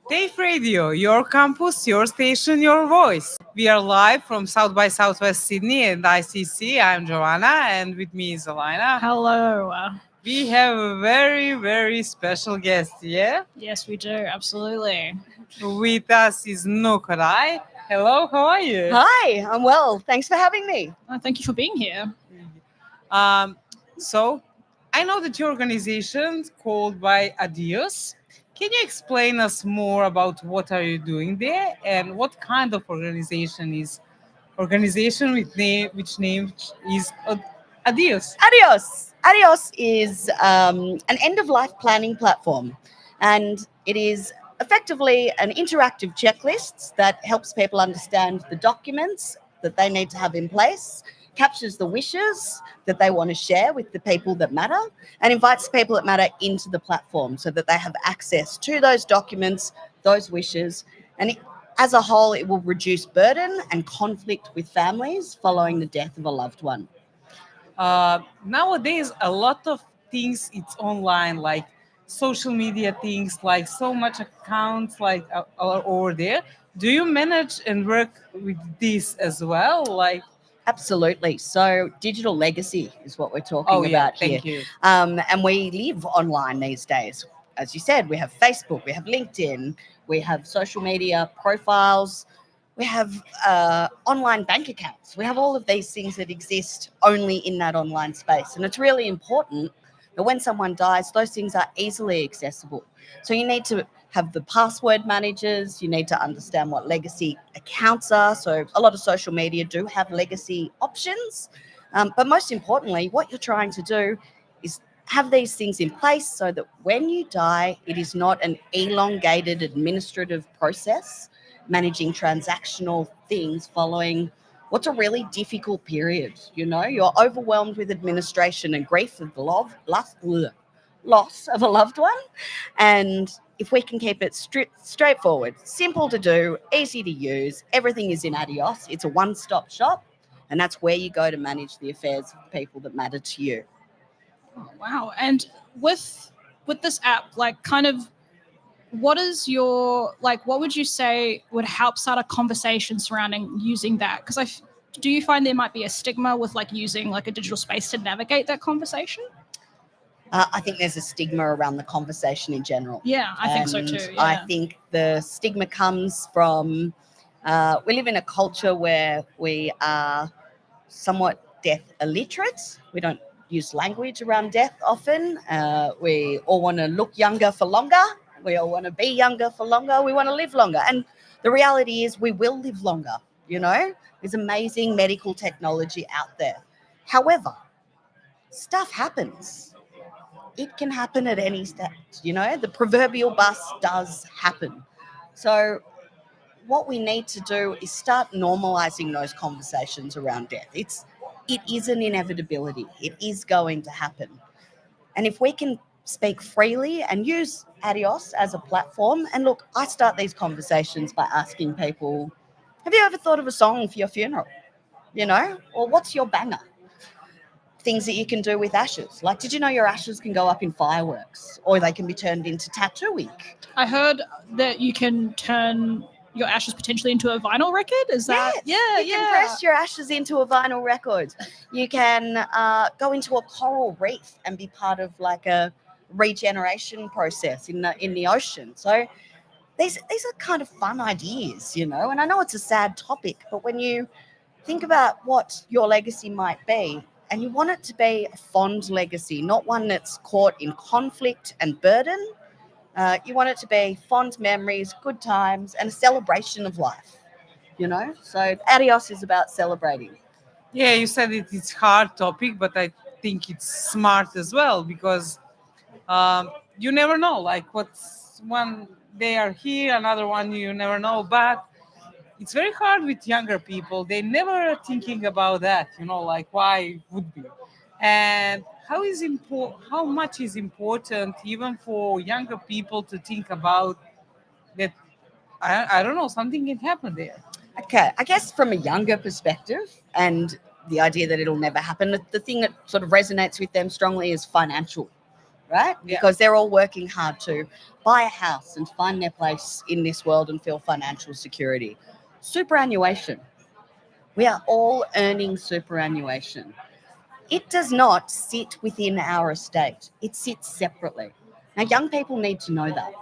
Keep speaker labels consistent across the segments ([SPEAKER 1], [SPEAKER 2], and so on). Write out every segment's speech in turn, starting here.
[SPEAKER 1] TAFE Radio, your campus, your station, your voice. We are live from South by Southwest Sydney and ICC. I'm Joanna, and with me is Alina.
[SPEAKER 2] Hello.
[SPEAKER 1] We have a very, very special guest here.
[SPEAKER 2] Yes, we do. Absolutely.
[SPEAKER 1] With us is Nook, right? Hello, how are you?
[SPEAKER 3] Hi, I'm well. Thanks for having me.
[SPEAKER 2] Thank you for being here.
[SPEAKER 1] So, I know that your organization called by Adios. Can you explain us more about what are you doing there and what kind of organization which name is Adios?
[SPEAKER 3] Adios is an end-of-life planning platform, and it is effectively an interactive checklist that helps people understand the documents that they need to have in place, captures the wishes that they want to share with the people that matter, and invites the people that matter into the platform so that they have access to those documents, those wishes, and as a whole, it will reduce burden and conflict with families following the death of a loved one.
[SPEAKER 1] Nowadays, a lot of things it's online, like social media things, like so much accounts, like are over there. Do you manage and work with this as well? Like,
[SPEAKER 3] Absolutely. So digital legacy is what we're talking about here.
[SPEAKER 1] Thank you.
[SPEAKER 3] And we live online these days. As you said, we have Facebook, we have LinkedIn, we have social media profiles, we have online bank accounts. We have all of these things that exist only in that online space. And it's really important that when someone dies, those things are easily accessible. So you need to have the password managers, you need to understand what legacy accounts are. So a lot of social media do have legacy options. But most importantly, what you're trying to do is have these things in place so that when you die, it is not an elongated administrative process managing transactional things following what's a really difficult period. You know, you're overwhelmed with administration and grief of the loss of a loved one. And if we can keep it straightforward, simple to do, easy to use, everything is in Adios. It's a one-stop shop, and that's where you go to manage the affairs of people that matter to you.
[SPEAKER 2] Oh, wow. And with this app, like, kind of, what would you say would help start a conversation surrounding using that? Because do you find there might be a stigma with like using like a digital space to navigate that conversation?
[SPEAKER 3] I think there's a stigma around the conversation in general.
[SPEAKER 2] Yeah, I think so too. Yeah.
[SPEAKER 3] I think the stigma comes from we live in a culture where we are somewhat death illiterate. We don't use language around death often. We all want to look younger for longer. We all want to be younger for longer. We want to live longer. And the reality is we will live longer, you know? There's amazing medical technology out there. However, stuff happens. It can happen at any stage, you know? The proverbial bus does happen. So what we need to do is start normalizing those conversations around death. It is an inevitability. It is going to happen. And if we can speak freely and use Adios as a platform, and look, I start these conversations by asking people, have you ever thought of a song for your funeral? You know, or what's your banger? Things that you can do with ashes. Like, did you know your ashes can go up in fireworks, or they can be turned into tattoo ink?
[SPEAKER 2] I heard that you can turn your ashes potentially into a vinyl record. Is that?
[SPEAKER 3] Yes, you can press your ashes into a vinyl record. You can go into a coral reef and be part of like a regeneration process in the ocean. So these are kind of fun ideas, you know. And I know it's a sad topic, but when you think about what your legacy might be, and you want it to be a fond legacy, not one that's caught in conflict and burden. You want it to be fond memories, good times, and a celebration of life, you know? So Adios is about celebrating.
[SPEAKER 1] Yeah, you said it's hard topic, but I think it's smart as well because you never know. Like, what's one they are here, another one you never know. But it's very hard with younger people. They never are thinking about that, you know, like why would be. And how much is important even for younger people to think about that. I don't know, something can happen there.
[SPEAKER 3] Okay, I guess from a younger perspective and the idea that it'll never happen, the thing that sort of resonates with them strongly is financial. right?
[SPEAKER 1] Yeah.
[SPEAKER 3] Because they're all working hard to buy a house and find their place in this world and feel financial security. Superannuation. We are all earning superannuation. It does not sit within our estate, it sits separately. Now, young people need to know that.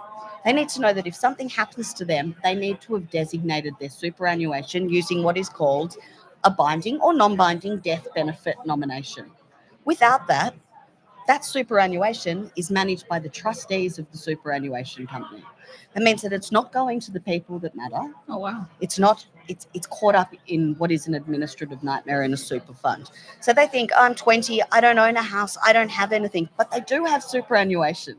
[SPEAKER 3] They need to know that if something happens to them, they need to have designated their superannuation using what is called a binding or non binding death benefit nomination. Without that, that superannuation is managed by the trustees of the superannuation company. That means that it's not going to the people that matter.
[SPEAKER 2] Oh wow.
[SPEAKER 3] It's not. It's caught up in what is an administrative nightmare in a super fund. So they think, I'm 20, I don't own a house, I don't have anything, but they do have superannuation,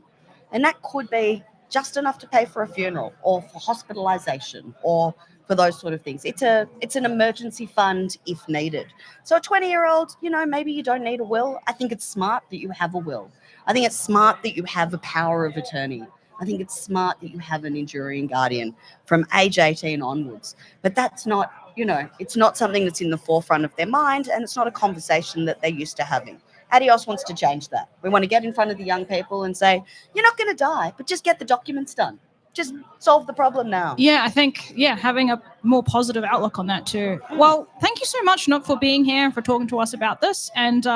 [SPEAKER 3] and that could be just enough to pay for a funeral or for hospitalisation or for those sort of things. It's an emergency fund if needed. So a 20-year-old, maybe you don't need a will. I think it's smart that you have a will. I think it's smart that you have a power of attorney. I think it's smart that you have an enduring guardian from age 18 onwards. But that's not, it's not something that's in the forefront of their mind, and it's not a conversation that they're used to having. Adios wants to change that. We want to get in front of the young people and say, you're not going to die, but just get the documents done. Just solve the problem now.
[SPEAKER 2] Yeah, I think, having a more positive outlook on that too. Well, thank you so much, Nook, for being here and for talking to us about this. And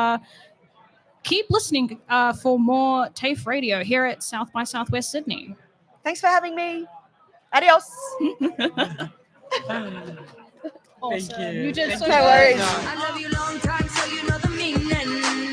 [SPEAKER 2] keep listening for more TAFE radio here at South by Southwest Sydney.
[SPEAKER 3] Thanks for having me. Adios.
[SPEAKER 1] Thank you.
[SPEAKER 2] You did
[SPEAKER 1] Thank
[SPEAKER 2] so
[SPEAKER 1] you
[SPEAKER 3] No
[SPEAKER 1] very
[SPEAKER 3] worries.
[SPEAKER 1] much.
[SPEAKER 4] I love you long time, so you know the meaning.